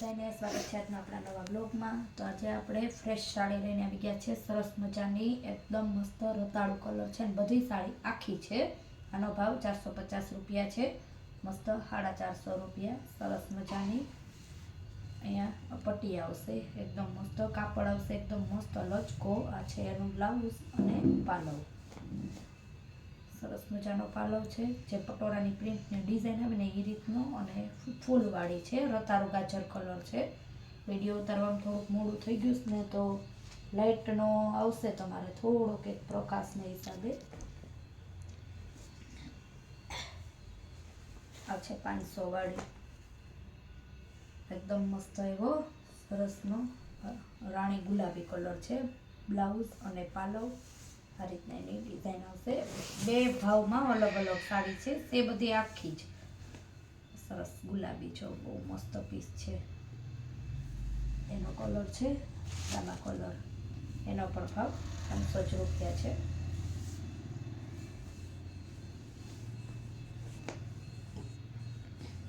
બધાને સ્વાગત છે આજના આપણા નવા બ્લોગમાં। તો આજે આપણે ફ્રેશ સાડી લઈને આવી ગયા છે, સરસ મજાની એકદમ મસ્ત રતાળુ કલર છે અને બધી સાડી આખી છે। આનો ભાવ 450 રૂપિયા છે, મસ્ત 450 રૂપિયા। સરસ મજાની અહીંયા પટ્ટી આવશે, એકદમ મસ્ત કાપડ આવશે, એકદમ મસ્ત લચકો। આ છે એનું બ્લાઉઝ અને પાલવ, સરસ મજાનો પાલવ છે જે પટોરાની પ્રિન્ટની ડિઝાઇન આવે ને એ રીતનો અને ફૂલવાળી છે, રતાળુ ગાજર કલર છે। વિડીયો ઉતારવામાં થોડુંક મોડું થઈ ગયું ને તો લાઇટનો આવશે તમારે થોડોક એક પ્રકાશના હિસાબે। આ છે 500 વાળી, એકદમ મસ્ત એવો સરસનો રાણી ગુલાબી કલર છે, બ્લાઉઝ અને પાલવ આ રીતના એની ડિઝાઇન આવશે। બે ભાવમાં અલગ અલગ સાડી છે, તે બધી આખી જ સરસ ગુલાબી છો, બહુ મસ્ત પીસ છે। એનો કલર છે રામા કલર, એનો પણ ભાવ 500 રૂપિયા છે।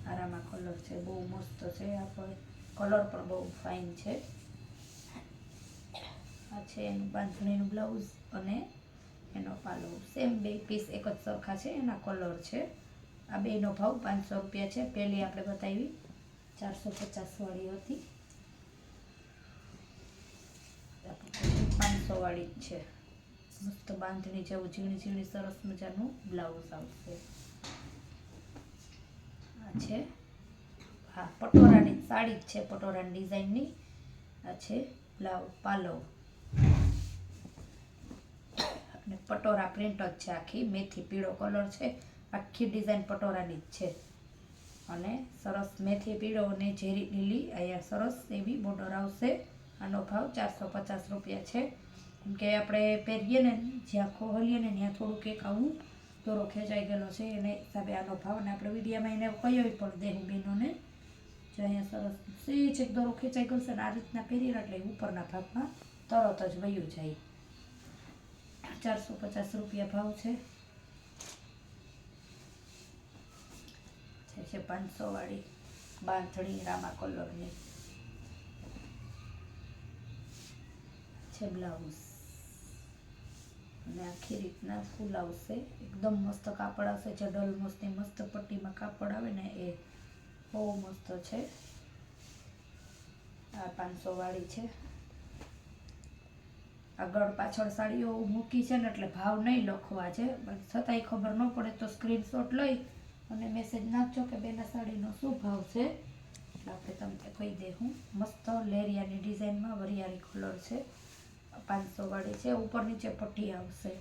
આ રામા કલર છે, બહુ મસ્ત છે, આ પણ કલર પણ બહુ ફાઇન છે। આ છે એનું બાંધણીનું બ્લાઉઝ અને એનો પાલવ, સેમ બે પીસ એક જ સરખા છે, એના કલર છે। આ બેનો ભાવ 500 રૂપિયા છે। પહેલી આપણે બતાવી 450 વાળી હતી, 500 વાળી જ છે, મસ્ત બાંધણી જેવું ઝીણી ઝીણી સરસ મજાનું બ્લાઉઝ આવશે। આ છે હા પટોરાની સાડી જ છે, પટોરાની ડિઝાઇનની। આ છે બ્લાઉઝ પાલવ અને પટોરા પ્રિન્ટ જ છે, આખી મેથી પીળો કલર છે, આખી ડિઝાઇન પટોરાની જ છે અને સરસ મેથી પીળો અને ઝેરી લીલી અહીંયા સરસ એવી બોર્ડર આવશે। આનો ભાવ 450 રૂપિયા છે। કેમ કે આપણે પહેરીએ ને જ્યાં ખોલીએ ને ત્યાં થોડુંક એક આવું દોરો ખેંચાઈ ગયેલો છે, એને હિસાબે આનો ભાવ, અને આપણે વિડીયામાં એને કહ્યો પણ દેવું બહેનોને જે અહીંયા સરસ સેજ એક દોરો ખેંચાઈ ગયો છે ને આ રીતના પહેરીએ એટલે ઉપરના ભાગમાં તરત જ વયું જાય। 450 રૂપિયા ભાવ છે। છે 500 વાળી બાંધણી રામા કલરની છે, બ્લાઉઝ અને આખી રીતના ફૂલ આવશે, એકદમ મસ્ત કાપડ આવશે, જે ડલ મસ્તી મસ્ત પટ્ટીમાં કાપડ આવે ને એ બહુ મસ્ત છે। આ 500 વાળી છે। આગળ પાછળ સાડીઓ મૂકી છે ને એટલે ભાવ નહીં લખવા છે, છતાંય ખબર ન પડે તો સ્ક્રીનશોટ લઈ અને મેસેજ નાખજો કે બેના સાડીનો શું ભાવ છે, એટલે આપણે તમને કહી દઉં। મસ્ત લેરિયાની ડિઝાઇનમાં વરિયાળી કલર છે, 500 વાળી છે, ઉપર નીચે પટ્ટી આવશે।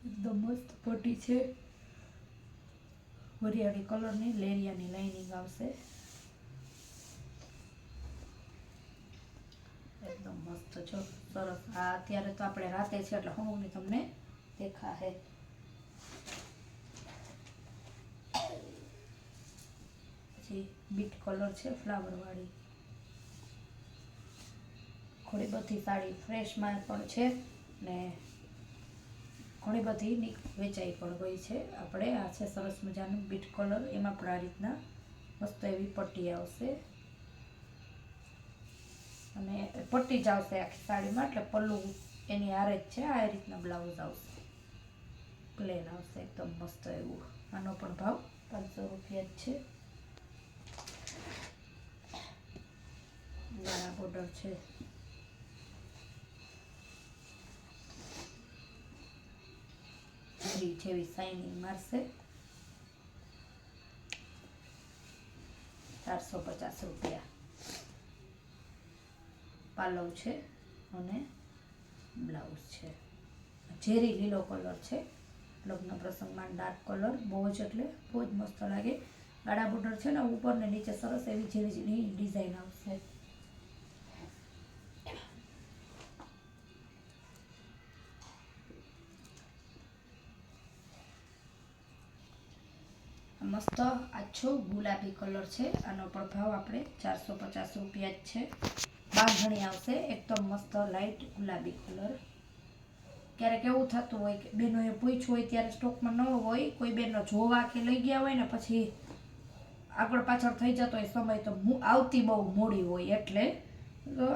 એકદમ મસ્ત પટ્ટી છે, વરિયાળી કલરની લેરિયાની લાઇનિંગ આવશે, એકદમ મસ્ત જો સરસ। આ અત્યારે તો આપણે રાતે છે એટલે હું તમને દેખાશે। પછી બીટ કલર છે ફ્લાવર વાળી, ઘણી બધી સાડી ફ્રેશમાં પણ છે ને ઘણી બધી વેચાઈ પણ ગઈ છે। આપણે આ છે સરસ મજાનું બીટ કલર, એમાં પણ આ રીતના મસ્ત એવી પટ્ટી આવશે અને પટ્ટી જ આવશે આખી સાડીમાં, એટલે પલ્લું એની હારે જ છે। આ રીતના બ્લાઉઝ આવશે, પ્લેન આવશે, એકદમ મસ્ત એવું। આનો પણ ભાવ 500 રૂપિયા જ છે। નાના બોર્ડર છે, જેવી શાઇનિંગ મારશે, 450 રૂપિયા પાલવ છે અને બ્લાઉઝ છે। ઝેરી લીલો કલર છે, લગ્ન પ્રસંગમાં ડાર્ક કલર બહુ જ એટલે બહુ જ મસ્ત લાગે। ગાળા બોર્ડર છે ને ઉપર ને નીચે સરસ એવી ઝીણી ઝીણી ડિઝાઇન આવશે। મસ્ત આછો ગુલાબી કલર છે, આનો પણ ભાવ આપણે 450 રૂપિયા જ છે। બાંધણી આવશે એકદમ મસ્ત લાઇટ ગુલાબી કલર, ક્યારેક એવું થતું હોય કે બેનોએ પૂછ્યું હોય ત્યારે સ્ટોકમાં ન હોય, કોઈ બેનો જોવા કે લઈ ગયા હોય ને પછી આગળ પાછળ થઈ જતો હોય સમય, તો આવતી બહુ મોડી હોય. એટલે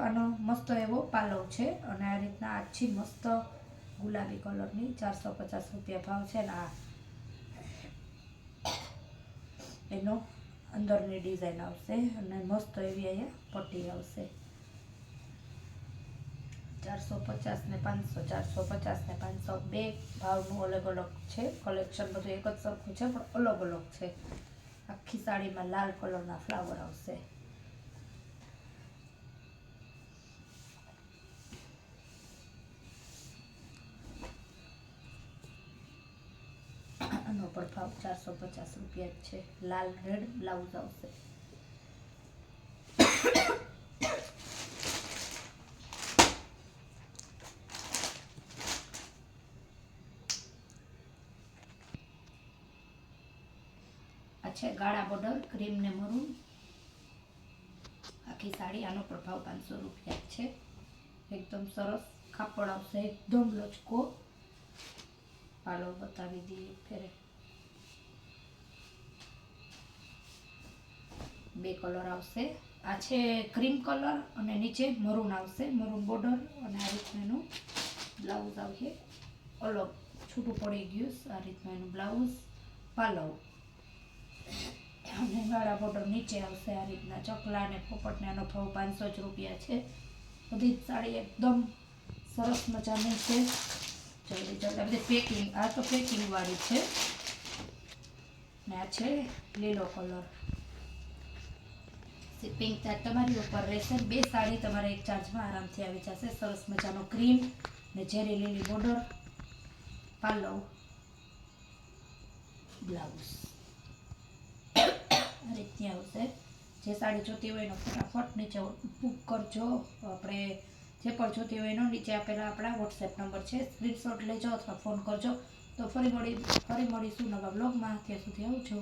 આનો મસ્ત એવો પાલવ છે અને આ રીતના આછી મસ્ત ગુલાબી કલરની 450 રૂપિયા ભાવ છે ને આ એનો અંદરની ડિઝાઇન આવશે અને મસ્ત એવી અહીંયા પટ્ટી આવશે. 450 ને 500, 450 ને 500 બે ભાવનું અલગ અલગ છે. કલેક્શન બધું એક જ સરખું છે પણ અલગ અલગ છે. આખી સાડીમાં લાલ કલરના ફ્લાવર આવશે. આનો પણ ભાવ 450 રૂપિયા જ છે. લાલ રેડ બ્લાઉઝ આવશે. આ છે ગાળા બોર્ડર ક્રીમ ને મરૂન આખી સાડી. આનો પણ ભાવ 500 રૂપિયા છે. એકદમ સરસ કાપડ આવશે, એકદમ લચકો. પાલો બતાવી દઈએ ફેરે. બે કલર આવશે. આ છે ક્રીમ કલર અને નીચે મરૂન આવશે, મરૂન બોર્ડર અને આ રીતનું એનું બ્લાઉઝ આવશે. અલગ છૂટું પડી ગયું આ રીતનું એનું બ્લાઉઝ, પાલવ અને ગાળા બોર્ડર નીચે આવશે આ રીતના ચકલા અને પોપટને. આનો ભાવ 500 જ રૂપિયા છે. બધી જ સાડી એકદમ સરસ મજાની છે. જલ્દી જલ્દી બધી પેકિંગ, આ તો પેકિંગ વાળી છે ને આ છે લીલો કલર. શિપિંગ ચાર્જ તમારી ઉપર રહેશે. બે સાડી તમારે એક ચાર્જમાં આરામથી આવી જશે. સરસ મજાનો ક્રીમ ને ઝેરી લીલી બોર્ડર, પાલવ, બ્લાઉઝ આ રીતની આવશે. જે સાડી જોતી હોય એનો ફટાફટ નીચે બુક કરજો. આપણે જે પણ જોતી હોય એનો નીચે આપેલા આપણા વોટ્સએપ નંબર છે, સ્ક્રીનશોટ લેજો અથવા ફોન કરજો. તો ફરી મળીશું નવા બ્લોગમાં. ત્યાં સુધી આવજો.